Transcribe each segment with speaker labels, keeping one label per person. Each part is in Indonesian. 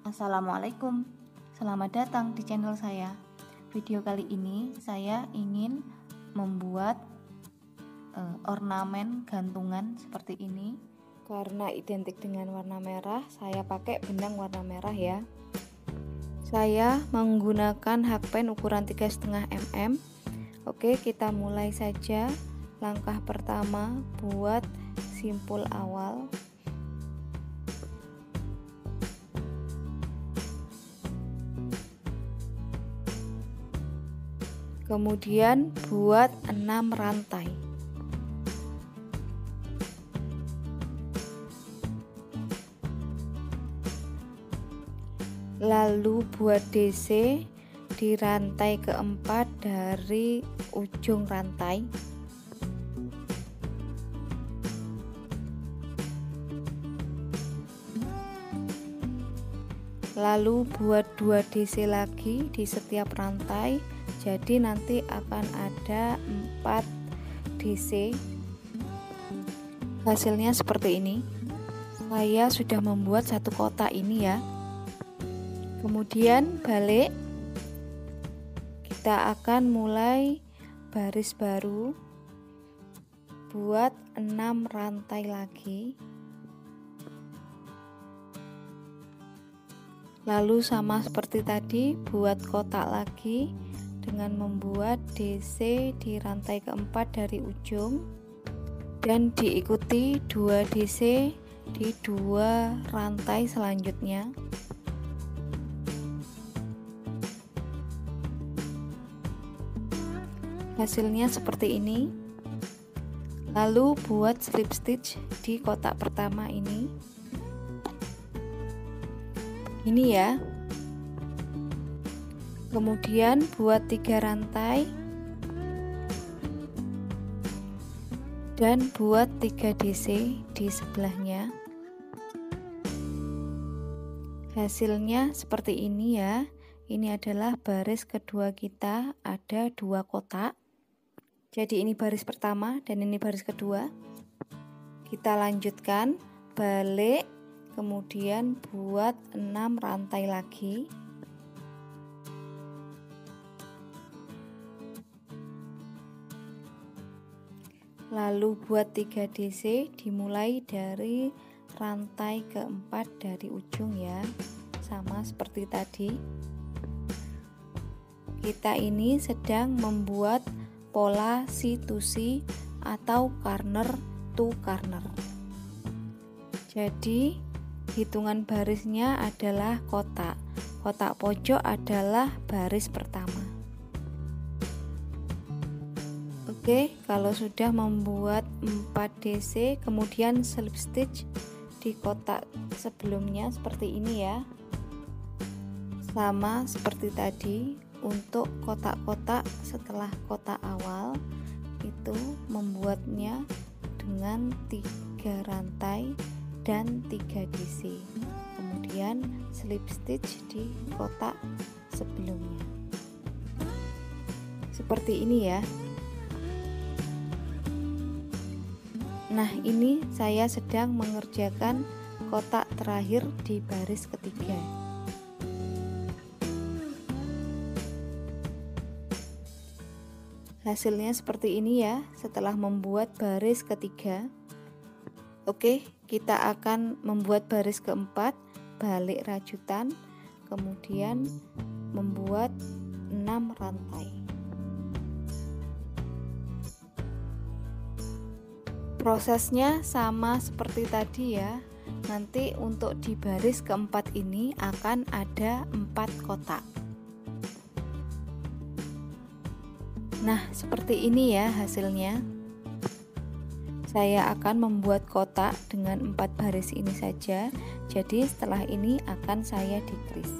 Speaker 1: Assalamualaikum, selamat datang di channel saya. Video kali ini saya ingin membuat ornamen gantungan seperti ini. Karena identik dengan warna merah, saya pakai benang warna merah ya. Saya menggunakan hakpen ukuran 3,5 mm. Oke, kita mulai saja. Langkah pertama, buat simpul awal. Kemudian buat 6 rantai. Lalu buat DC di rantai keempat dari ujung rantai. Lalu buat 2 DC lagi di setiap rantai. Jadi nanti akan ada 4 DC. Hasilnya seperti ini. Saya sudah membuat satu kotak ini ya. Kemudian balik, kita akan mulai baris baru, buat 6 rantai lagi. Lalu sama seperti tadi, buat kotak lagi dengan membuat DC di rantai keempat dari ujung dan diikuti 2 DC di 2 rantai selanjutnya. Hasilnya seperti ini. Lalu buat slip stitch di kotak pertama ini ya. Kemudian buat 3 rantai dan buat 3 DC di sebelahnya. Hasilnya seperti ini ya. Ini adalah baris kedua kita, ada 2 kotak. Jadi ini baris pertama dan ini baris kedua. Kita lanjutkan, balik, kemudian buat 6 rantai lagi. Lalu buat 3 DC dimulai dari rantai keempat dari ujung ya. Sama seperti tadi. Kita ini sedang membuat pola C to C atau corner to corner. Jadi hitungan barisnya adalah kotak. Kotak pojok adalah baris pertama. Oke, kalau sudah membuat 4 DC, kemudian slip stitch di kotak sebelumnya seperti ini ya. Sama seperti tadi. Untuk kotak-kotak setelah kotak awal itu membuatnya dengan 3 rantai dan 3 DC, kemudian slip stitch di kotak sebelumnya seperti ini ya. Nah, ini saya sedang mengerjakan kotak terakhir di baris ketiga. Hasilnya seperti ini ya, setelah membuat baris ketiga. Oke, kita akan membuat baris keempat, balik rajutan, kemudian membuat 6 rantai. Prosesnya sama seperti tadi ya. Nanti untuk di baris keempat ini akan ada 4 kotak. Nah, seperti ini ya hasilnya. Saya akan membuat kotak dengan 4 baris ini saja. Jadi setelah ini akan saya decrease.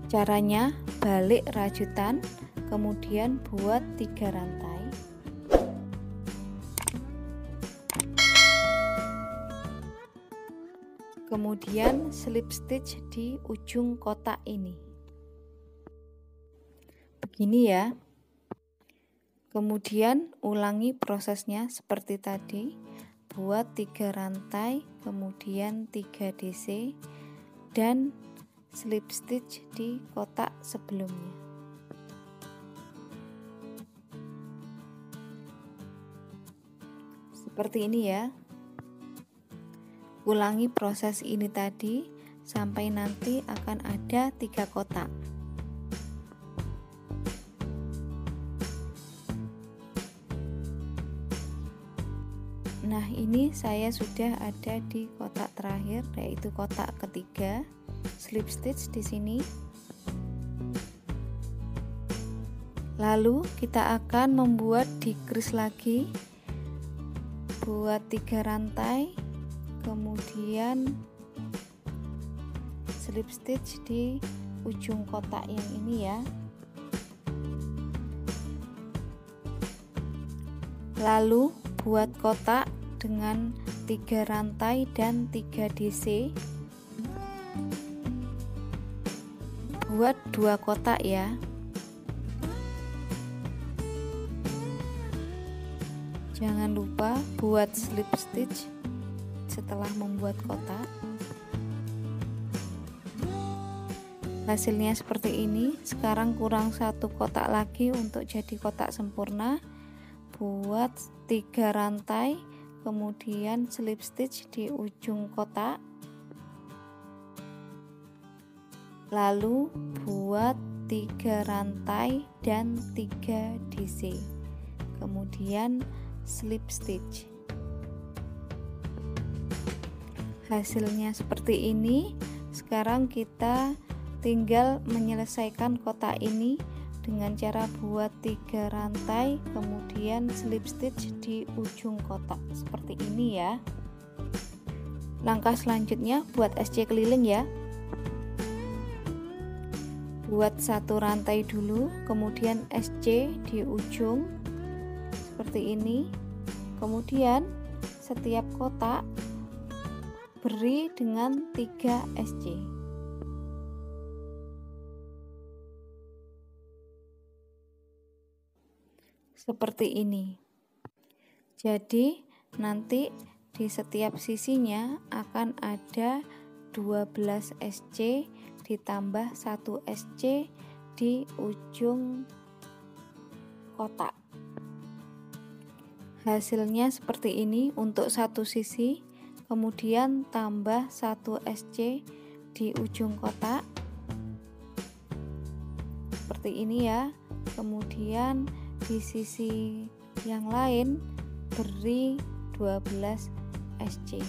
Speaker 1: Caranya balik rajutan, kemudian buat 3 rantai. Kemudian slip stitch di ujung kotak ini. Begini ya. Kemudian ulangi prosesnya seperti tadi, buat 3 rantai, kemudian 3 DC dan slip stitch di kotak sebelumnya. Seperti ini ya. Ulangi proses ini tadi sampai nanti akan ada 3 kotak. Nah, ini saya sudah ada di kotak terakhir, yaitu kotak ketiga. Slip stitch di sini. Lalu kita akan membuat decrease lagi. Buat 3 rantai, kemudian slip stitch di ujung kotak yang ini ya. Lalu buat kotak dengan 3 rantai dan 3 DC. Buat 2 kotak ya. Jangan lupa buat slip stitch setelah membuat kotak. Hasilnya seperti ini. Sekarang kurang 1 kotak lagi untuk jadi kotak sempurna. Buat 3 rantai, kemudian slip stitch di ujung kotak, lalu buat 3 rantai dan 3 DC, kemudian slip stitch. Hasilnya seperti ini. Sekarang kita tinggal menyelesaikan kotak ini dengan cara buat 3 rantai, kemudian slip stitch di ujung kotak seperti ini ya. Langkah selanjutnya buat SC keliling ya. Buat 1 rantai dulu, kemudian SC di ujung seperti ini. Kemudian setiap kotak beri dengan 3 SC. Seperti ini. Jadi nanti di setiap sisinya akan ada 12 SC ditambah 1 SC di ujung kotak. Hasilnya seperti ini untuk satu sisi, kemudian tambah 1 SC di ujung kotak seperti ini ya. Kemudian di sisi yang lain beri 12 SC.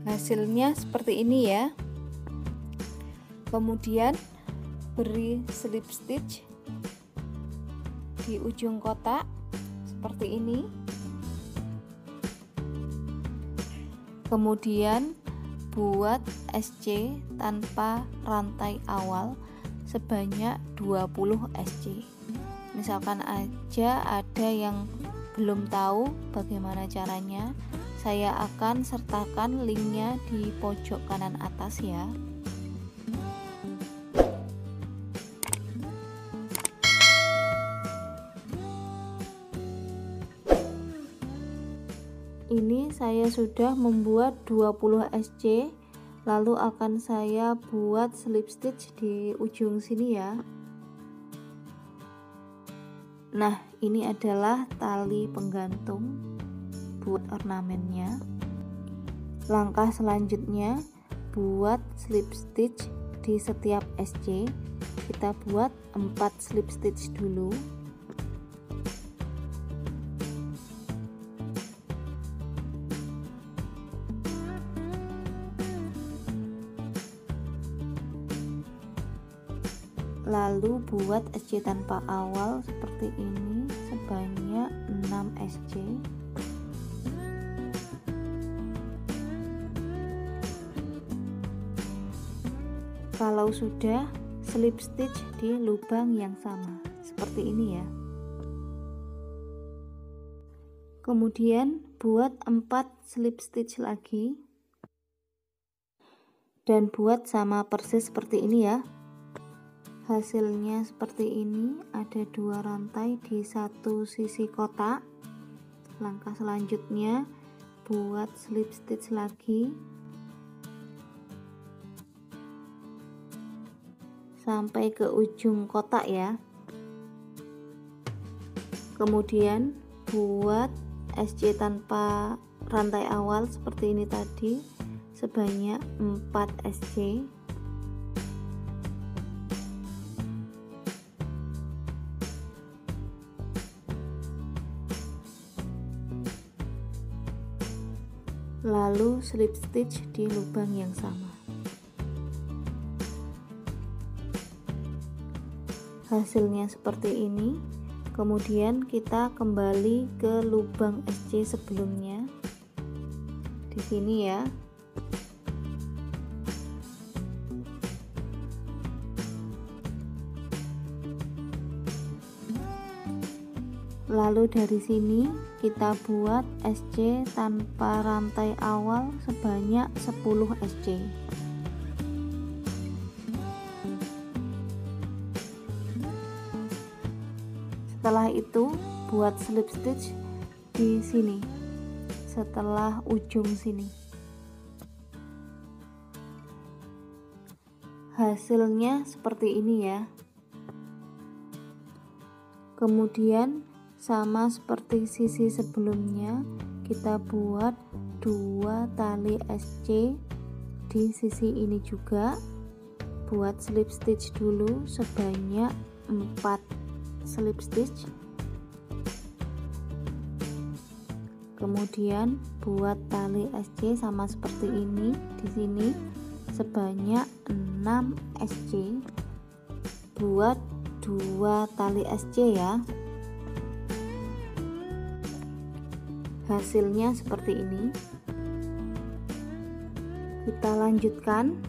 Speaker 1: Hasilnya seperti ini ya. Kemudian beri slip stitch di ujung kotak seperti ini. Kemudian buat SC tanpa rantai awal sebanyak 20 SC. Misalkan aja ada yang belum tahu bagaimana caranya, saya akan sertakan linknya di pojok kanan atas ya. Ini saya sudah membuat 20 SC, lalu akan saya buat slip stitch di ujung sini ya. Nah, ini adalah tali penggantung buat ornamennya. Langkah selanjutnya buat slip stitch di setiap SC. Kita buat 4 slip stitch dulu. Lalu buat SC tanpa awal seperti ini sebanyak 6 SC. Kalau sudah, slip stitch di lubang yang sama seperti ini ya. Kemudian buat 4 slip stitch lagi dan buat sama persis seperti ini ya. Hasilnya seperti ini, ada 2 rantai di satu sisi kotak. Langkah selanjutnya buat slip stitch lagi sampai ke ujung kotak ya. Kemudian buat SC tanpa rantai awal seperti ini tadi sebanyak 4 SC. Lalu slip stitch di lubang yang sama. Hasilnya seperti ini. Kemudian kita kembali ke lubang SC sebelumnya. Di sini ya. Lalu dari sini kita buat SC tanpa rantai awal sebanyak 10 SC. Setelah itu buat slip stitch di sini setelah ujung sini. Hasilnya seperti ini ya. Kemudian sama seperti sisi sebelumnya, kita buat 2 tali SC di sisi ini juga. Buat slip stitch dulu sebanyak 4 slip stitch. Kemudian buat tali SC sama seperti ini di sini sebanyak 6 SC. Buat 2 tali SC ya. Hasilnya seperti ini. Kita lanjutkan.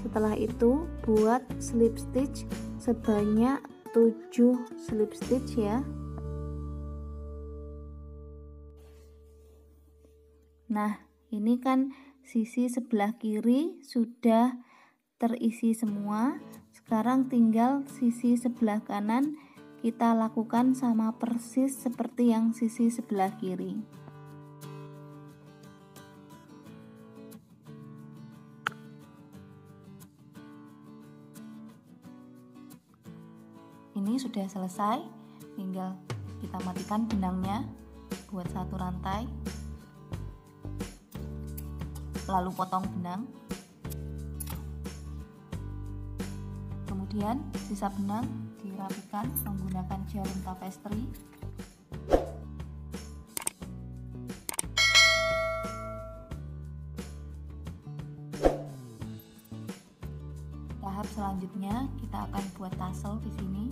Speaker 1: Setelah itu buat slip stitch sebanyak 7 slip stitch ya. Nah, ini kan sisi sebelah kiri sudah terisi semua. Sekarang tinggal sisi sebelah kanan kita lakukan sama persis seperti yang sisi sebelah kiri. Ini sudah selesai, tinggal kita matikan benangnya, buat 1 rantai, lalu potong benang, kemudian sisa benang dirapikan menggunakan jarum tapestry. Tahap selanjutnya kita akan buat tassel di sini.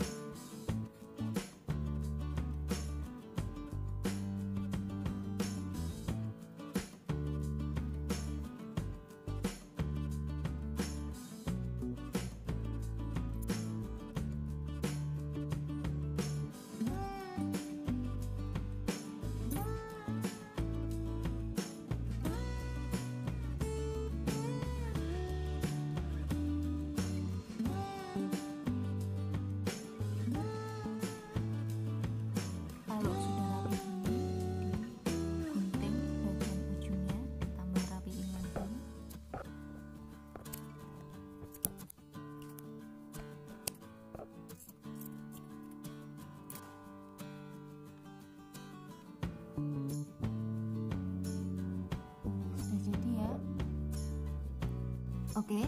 Speaker 1: Oke,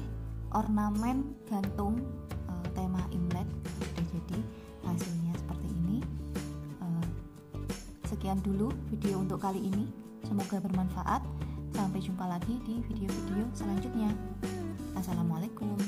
Speaker 1: ornamen gantung tema Imlek sudah jadi. Hasilnya seperti ini. Sekian dulu video untuk kali ini, semoga bermanfaat. Sampai jumpa lagi di video-video selanjutnya. Assalamualaikum.